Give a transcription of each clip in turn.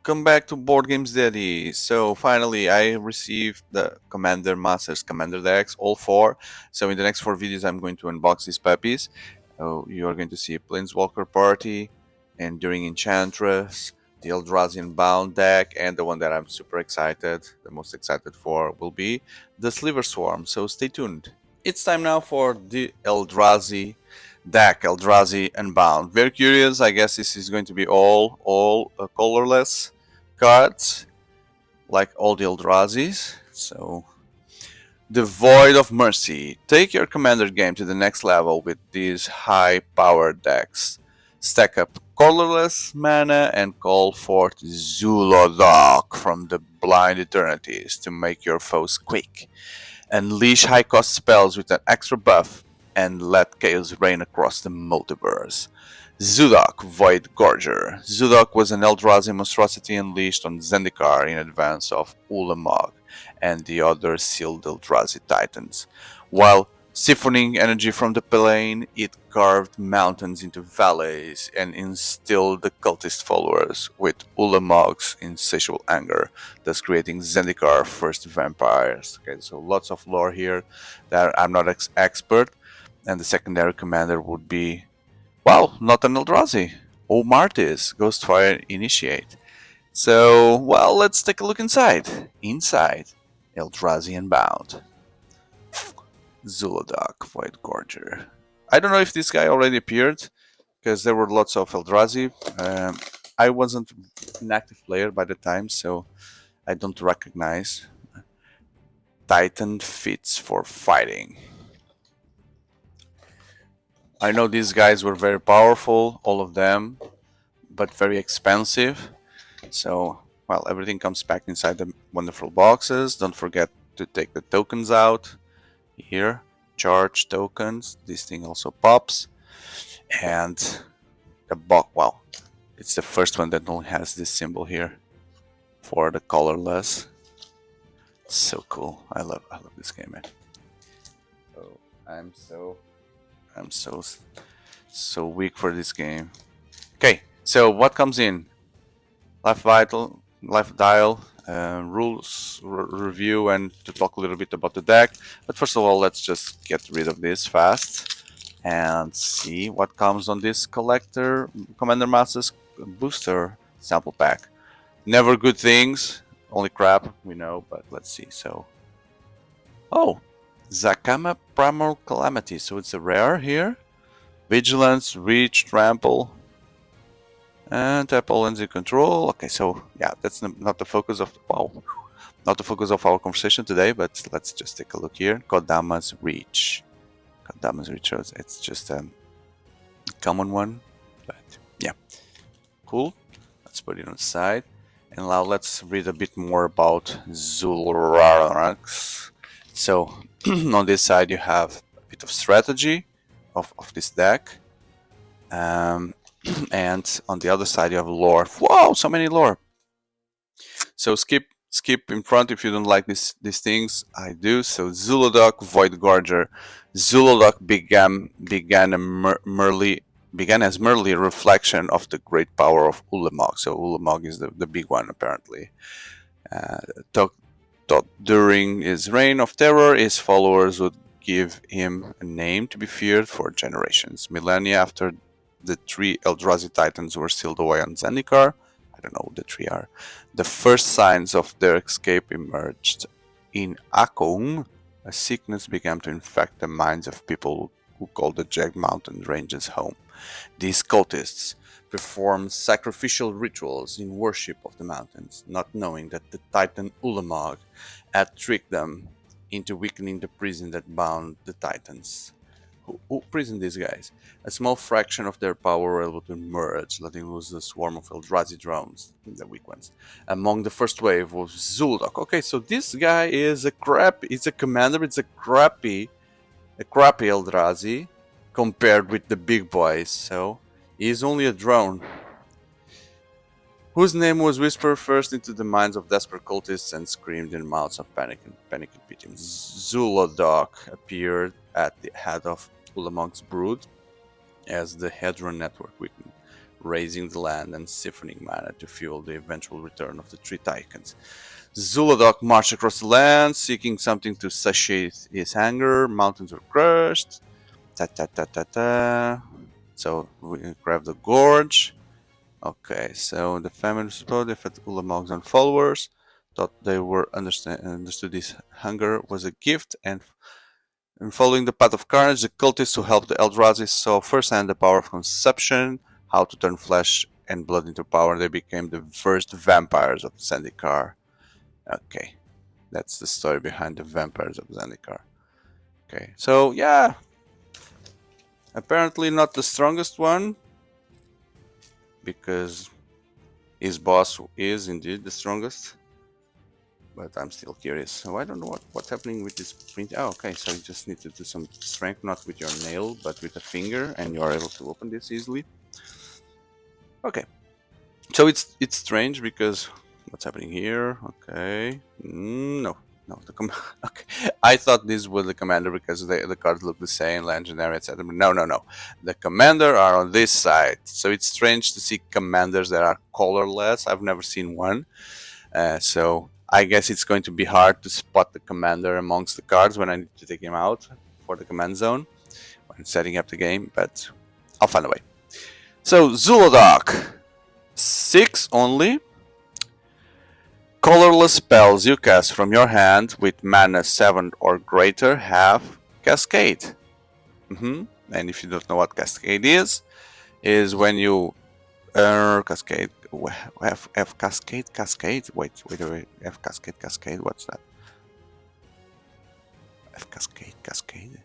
Welcome back to Board Games Daddy. So finally I received the Commander Masters Commander decks, all four. So in the next four videos I'm going to unbox these puppies. You are going to see a Planeswalker Party, Enduring Enchantress, the ELDRAZI Unbound deck, and the one that I'm super excited, the most excited for, will be the Sliver Swarm. So stay tuned. It's time now for the ELDRAZI deck, ELDRAZI Unbound. Very curious. I guess this is going to be all colorless cards, like all the ELDRAZIs. So, the Void of Mercy. Take your commander game to the next level with these high-powered decks. Stack up colorless mana and call forth Zhulodok from the Blind Eternities to make your foes quake. Unleash high-cost spells with an extra buff and let chaos reign across the multiverse. Zhulodok Void Gorger. Zhulodok was an Eldrazi monstrosity unleashed on Zendikar in advance of Ulamog and the other sealed Eldrazi titans. While siphoning energy from the plane, it carved mountains into valleys and instilled the cultist followers with Ulamog's insatiable anger, thus creating Zendikar first vampires. Okay, so lots of lore here that I'm not expert, and the secondary commander would be, well, not an Eldrazi. Martis, Ghostfire Initiate. So, well, let's take a look inside. Inside, ELDRAZI Unbound. Zhulodok Void Gorger. I don't know if this guy already appeared, because there were lots of Eldrazi. I wasn't an active player by the time, so I don't recognize. Titan fits for fighting. I know these guys were very powerful, all of them, but very expensive. So, well, everything comes packed inside the wonderful boxes. Don't forget to take the tokens out. Here, charge tokens. This thing also pops. And the box, well, it's the first one that only has this symbol here for the colorless. So cool. I love this game, man. Oh, I'm so weak for this game. Okay, so what comes in? Life dial, rules review, and to talk a little bit about the deck. But first of all, let's just get rid of this fast and see what comes on this collector Commander Masters booster sample pack. Never good things, only crap, we know, but let's see. So, oh, Zakama Primal Calamity. So it's a rare here. Vigilance, Reach, Trample, and tap all lands in control. Okay, so yeah, that's not the focus of not the focus of our conversation today. But let's just take a look here. Kodama's Reach. Kodama's Reach. It's just a common one, but yeah, cool. Let's put it on the side, and now let's read a bit more about Zhulodok. So on this side you have a bit of strategy of this deck. And on the other side you have lore. Wow, so many lore. So skip in front if you don't like these things. I do. So Zhulodok Void Gorger. Zhulodok began as merely a reflection of the great power of Ulamog. So Ulamog is the big one apparently. During his reign of terror, his followers would give him a name to be feared for generations. Millennia after the three Eldrazi Titans were sealed away on Zendikar. I don't know who the three are. The first signs of their escape emerged. In Akoum, a sickness began to infect the minds of people who called the Jagged Mountain ranges home. These cultists performed sacrificial rituals in worship of the mountains, not knowing that the Titan Ulamog had tricked them into weakening the prison that bound the Titans. Who prisoned these guys? A small fraction of their power were able to emerge, letting loose a swarm of Eldrazi drones, the weak ones. Among the first wave was Zhulodok. Okay, so this guy is it's a commander, it's a crappy Eldrazi compared with the big boys, so he's only a drone. Whose name was whispered first into the minds of desperate cultists and screamed in mouths of panic and pity. Zhulodok appeared at the head of Ulamog's brood as the Hedron network weakened. raising the land and siphoning mana to fuel the eventual return of the 3 Tycoons. Zhulodok marched across the land, seeking something to satiate his anger. Mountains were crushed. So we grab the gorge. Okay, so the famine was supposed to affect Ulamog's own followers. Thought they were understood this hunger was a gift, and following the path of carnage, the cultists who helped the Eldrazi saw firsthand the power of conception, how to turn flesh and blood into power. They became the first vampires of Zendikar. Okay, that's the story behind the vampires of Zendikar. Okay, so yeah, apparently not the strongest one, because his boss is indeed the strongest. But I'm still curious. So I don't know what's happening with this print. Oh, okay, so you just need to do some strength, not with your nail, but with a finger, and you are able to open this easily. Okay, so it's strange because what's happening here? Okay, no, okay. I thought this was the commander because the cards look the same, legendary, etc. No. The commander are on this side, so it's strange to see commanders that are colorless. I've never seen one, so I guess it's going to be hard to spot the commander amongst the cards when I need to take him out for the command zone when setting up the game, but I'll find a way. So Zhulodok, 6 only. Colorless spells you cast from your hand with mana 7 or greater have Cascade. And if you don't know what Cascade is when you Cascade. F Cascade. Wait. F Cascade. What's that? F Cascade.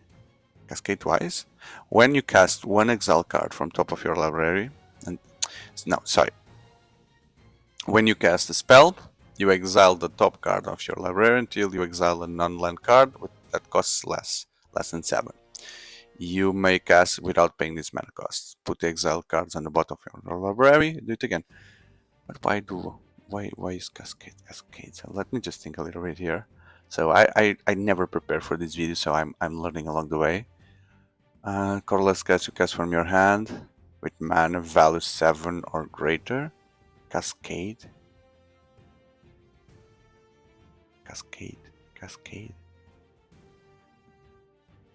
Cascade twice. When you cast 1 exile card from top of your library, when you cast a spell, you exile the top card of your library until you exile a non-land card that costs less than 7. You may cast without paying this mana cost. Put the exile cards on the bottom of your library. Do it again. But why is Cascade? So let me just think a little bit here. So I never prepare for this video, so I'm learning along the way. Colorless cards you cast from your hand with mana value 7 or greater. Cascade.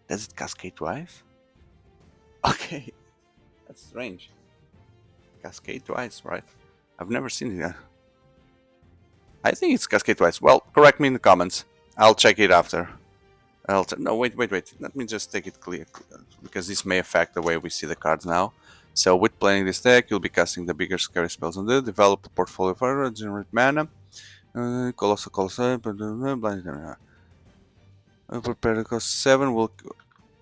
Does it cascade twice? Okay, that's strange. Cascade twice, right? I've never seen it. I think it's cascade twice. Well, correct me in the comments. I'll check it after. No, wait. Let me just take it clear, because this may affect the way we see the cards now. So with playing this deck, you'll be casting the bigger scary spells on the develop a portfolio for generate mana. Colossal, prepare to cost 7 will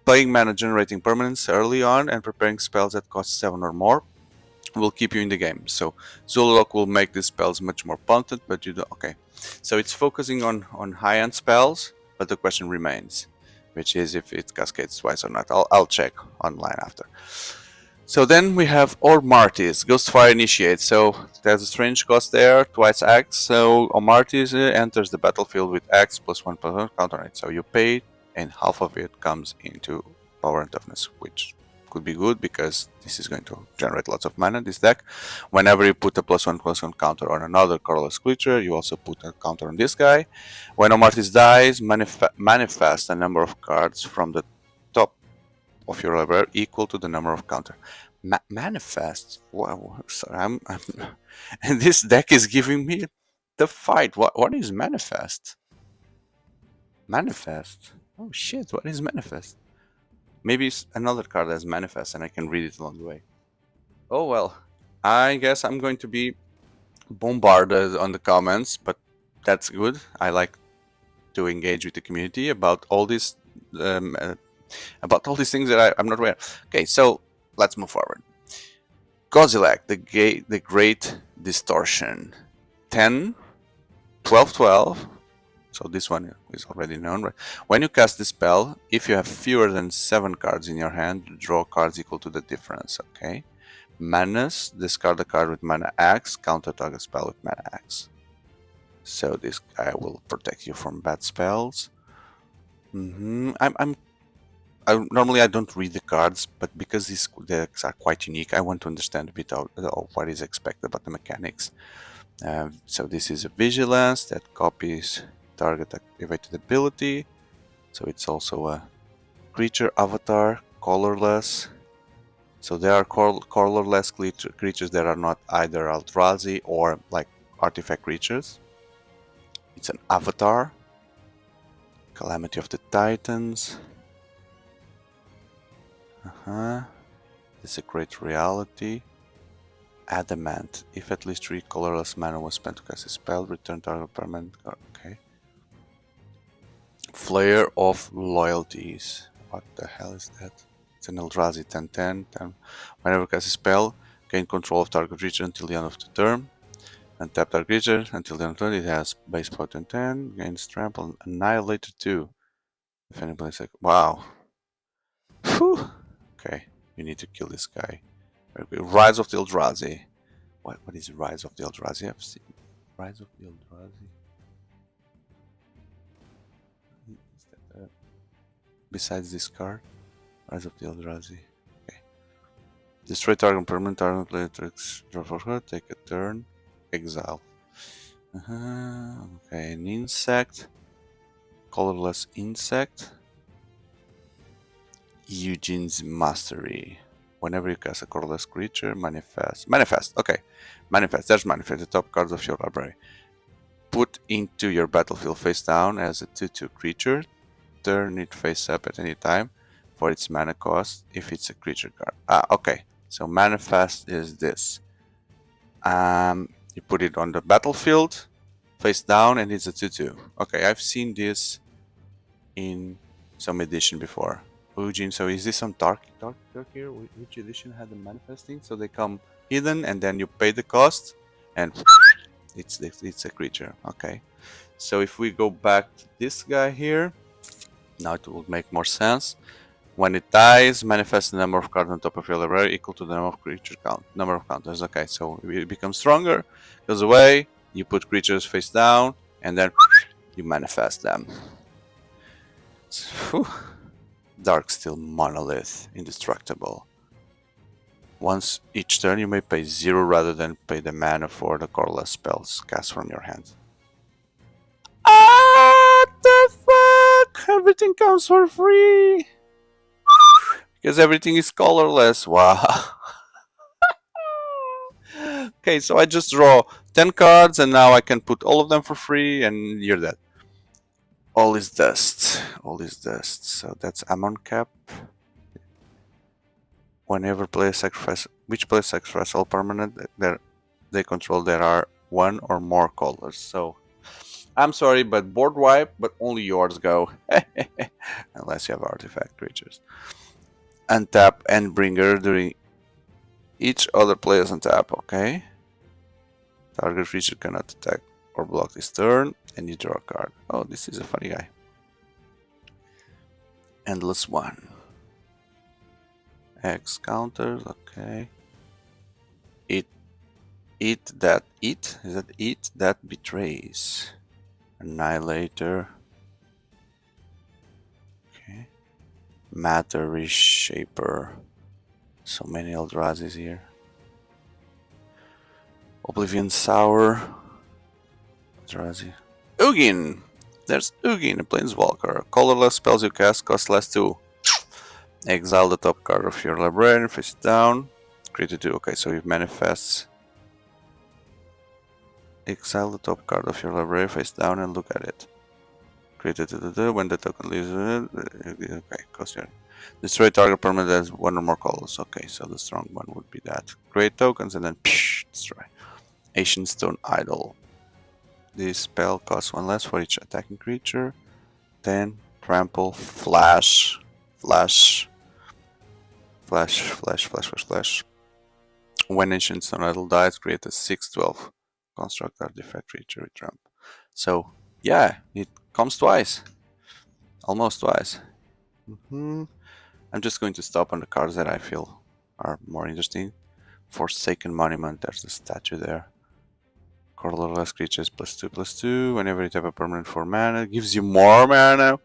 playing mana generating permanents early on and preparing spells that cost 7 or more will keep you in the game. So Zhulodok will make these spells much more potent, but you don't. Okay, so it's focusing on high-end spells, but the question remains, which is if it cascades twice or not. I'll check online after. So then we have Omartis, Ghostfire Initiate. So there's a strange cost there, twice X. So Omartis enters the battlefield with X plus 1 counter it. So you pay, and half of it comes into power and toughness, which could be good because this is going to generate lots of mana, this deck. Whenever you put a +1/+1 counter on another colorless creature, you also put a counter on this guy. When Omartis dies, manifest a number of cards from the top of your library equal to the number of counter. Manifest? Wow, sorry, and this deck is giving me the fight. What is manifest? Manifest? Oh shit, what is manifest? Maybe it's another card as manifest and I can read it along the way. Oh well, I guess I'm going to be bombarded on the comments, but that's good. I like to engage with the community about all these things that I'm not aware of. Okay, so let's move forward. Kozilek, the Great Distortion. 10, 12, 12. So this one is already known, right? When you cast this spell, if you have fewer than 7 cards in your hand, draw cards equal to the difference, okay? Manas, discard a card with mana X, counter target spell with mana X. So this guy will protect you from bad spells. I'm Normally I don't read the cards, but because these decks are quite unique, I want to understand a bit of what is expected about the mechanics. So this is a vigilance that copies target activated ability. So it's also a creature avatar, colorless. So there are colorless creatures that are not either Eldrazi or like artifact creatures. It's an avatar. Calamity of the Titans. Desecrate Reality. Adamant. If at least 3 colorless mana was spent to cast a spell, return target permanent. Okay. Flare of Loyalties. What the hell is that? It's an Eldrazi 10/10. Whenever cast a spell, gain control of target creature until the end of the turn. And tap target creature until the end of the turn. It has base power 10/10, gains trample, annihilator 2. If anybody's like, wow. Whew. Okay, you need to kill this guy. Rise of the Eldrazi. What is Rise of the Eldrazi? I've seen Rise of the Eldrazi. Is that besides this card? Rise of the Eldrazi. Okay. Destroy target permanent target later draw for her, take a turn. Exile. Okay, an insect. Colorless insect. Eugene's Mastery. Whenever you cast a colorless creature, manifest. Manifest, okay. Manifest, there's manifest, the top cards of your library. Put into your battlefield face down as a 2/2 creature. Turn it face up at any time for its mana cost if it's a creature card. Okay. So manifest is this. You put it on the battlefield, face down, and it's a 2/2. Okay, I've seen this in some edition before. Eugene, so is this some dark here? Which edition had the manifesting? So they come hidden, and then you pay the cost, and it's a creature. Okay. So if we go back to this guy here, now it will make more sense. When it dies, manifest the number of cards on top of your library equal to the number of creature count. Number of counters. Okay, so it becomes stronger, goes away. You put creatures face down, and then you manifest them. Whew. Darksteel Monolith, indestructible. Once each turn, you may pay 0 rather than pay the mana for the colorless spells cast from your hand. What the fuck? Everything comes for free. Because everything is colorless. Wow. Okay, so I just draw 10 cards and now I can put all of them for free and you're dead. All is dust. All is dust. So that's Ammon Cap. Whenever players sacrifice, which players sacrifice all permanent they control, there are 1 or more colors. So I'm sorry, but board wipe, but only yours go. Unless you have artifact creatures. Untap Endbringer during each other player's untap, okay? Target creature cannot attack or block this turn, and you draw a card. Oh, this is a funny guy. Endless One. X counters, okay. Eat that betrays. Annihilator. Okay. Matter Reshaper. So many Eldrazi's here. Oblivion Sour. Eldrazi. Ugin! There's Ugin, a Planeswalker. Colorless spells you cast cost less 2. Exile the top card of your librarian, face it down. Create a 2. Okay, so it manifests. Exile the top card of your library, face down, and look at it. Create a 2/2 when the token leaves. Okay, cost your. Destroy target permanent that has 1 or more colors. Okay, so the strong one would be that. Create tokens and then destroy. Ancient Stone Idol. This spell costs 1 less for each attacking creature. 10. Trample. Flash. When Ancient Stone Idol dies, create a 6/12 construct artifact creature with ramp. So yeah, it comes twice. Almost twice. I'm just going to stop on the cards that I feel are more interesting. Forsaken Monument, there's the statue there. Colorless creatures +2/+2. Whenever you tap a permanent for mana, it gives you more mana.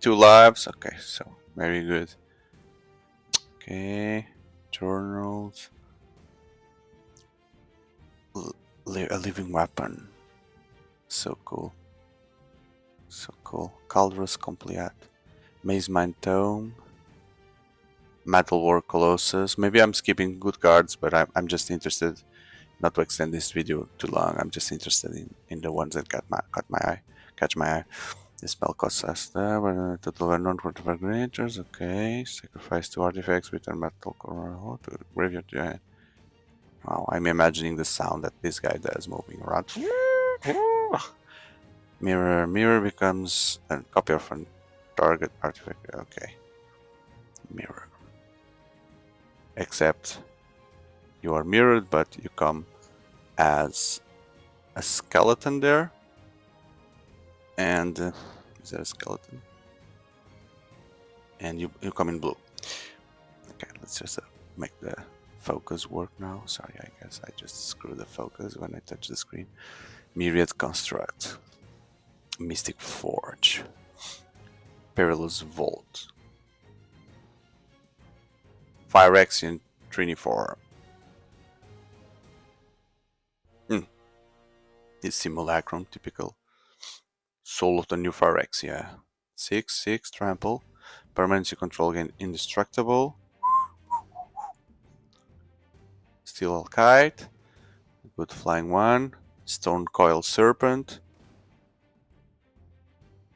2 lives. Okay, so very good. Okay, journals. A living weapon. So cool. So cool. Colorless complete. Maze Mine Tome. Metal War Colossus. Maybe I'm skipping good cards, but I'm just interested, not to extend this video too long. I'm just interested in the ones that catch my eye. The spell costs us total of non-portable creatures. Okay, sacrifice 2 artifacts with a metal core to graveyard. Yeah. Wow, I'm imagining the sound that this guy does moving around. Mirror becomes a copy of a target artifact. Okay, mirror. Except you are mirrored, but you come as a skeleton there. And is that a skeleton? And you come in blue. Okay, let's just make the focus work now. Sorry, I guess I just screw the focus when I touch the screen. Myriad Construct, Mystic Forge, Perilous Vault, Phyrexian Trinifor. It's Simulacrum, typical. Soul of the New Phyrexia. 6/6 trample. Permanency control again indestructible. Steel Alkite. Good flying one. Stone Coil Serpent.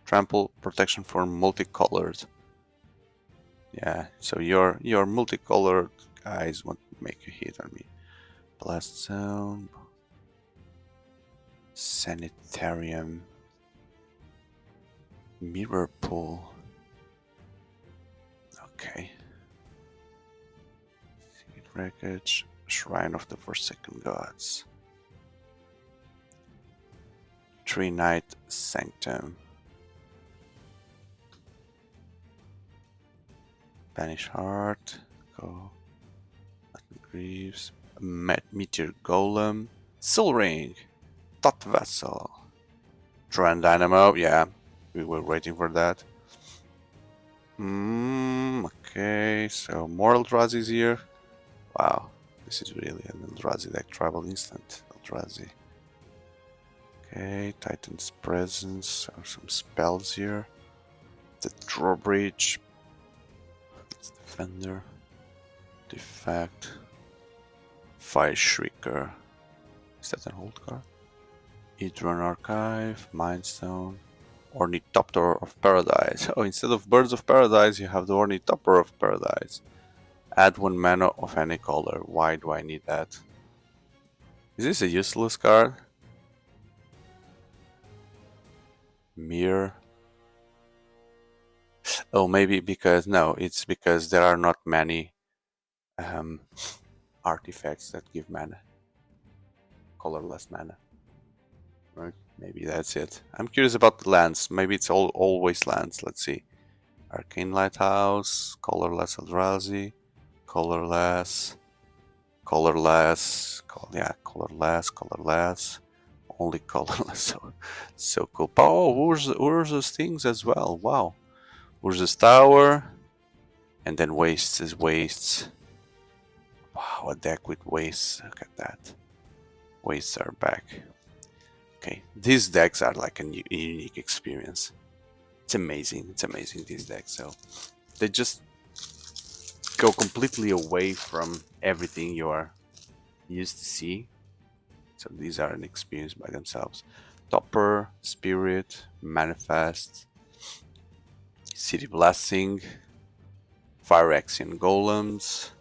Trample protection for multicolored. Yeah, so your multicolored guys won't make a hit on me. Blast Zone. Sanitarium. Mirror Pool. Okay. Secret Wreckage. Shrine of the Forsaken Gods. Tree Knight Sanctum. Banish Heart. Go. Greaves. Meteor Golem. Soul Ring. Thought Vessel. Trend Dynamo. Yeah, we were waiting for that. Okay, so more ELDRAZI is here. Wow, this is really an ELDRAZI deck. Tribal Instant ELDRAZI. Okay, Titan's Presence. Or some spells here. The Drawbridge. It's Defender. Defect. Fire Shrieker. Is that an old card? Idron Archive. Mindstone. Ornithopter of Paradise. Oh, instead of Birds of Paradise, you have the Ornithopter of Paradise. Add 1 mana of any color. Why do I need that? Is this a useless card? Mirror. Oh, maybe because... No, it's because there are not many artifacts that give mana. Colorless mana. Right? Maybe that's it. I'm curious about the lands. Maybe it's always lands. Let's see. Arcane Lighthouse, Colorless ELDRAZI, Colorless, Colorless, Colorless, only Colorless. So cool. Oh, Urza's things as well. Wow. Urza's Tower, and then Wastes is Wastes. Wow, a deck with Wastes. Look at that. Wastes are back. Okay, these decks are like a unique experience. It's amazing. It's amazing, these decks. So they just go completely away from everything you are used to see. So these are an experience by themselves. Topper, Spirit, Manifest, City Blessing, Phyrexian Golems,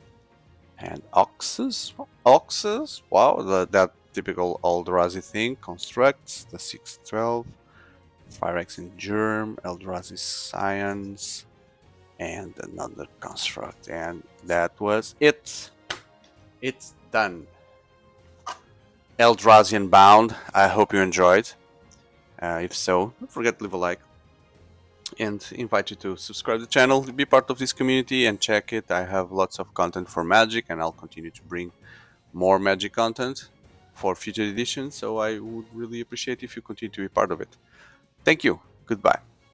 and Oxes. Oxes? Wow, that typical ELDRAZI thing. Constructs, the 6/12, Phyrexian Germ, ELDRAZI Science, and another construct. And that was it. It's done. ELDRAZI Unbound. I hope you enjoyed. If so, don't forget to leave a like. And invite you to subscribe to the channel, be part of this community, and check it. I have lots of content for Magic, and I'll continue to bring more Magic content for future editions. So I would really appreciate if you continue to be part of it. Thank you. Goodbye.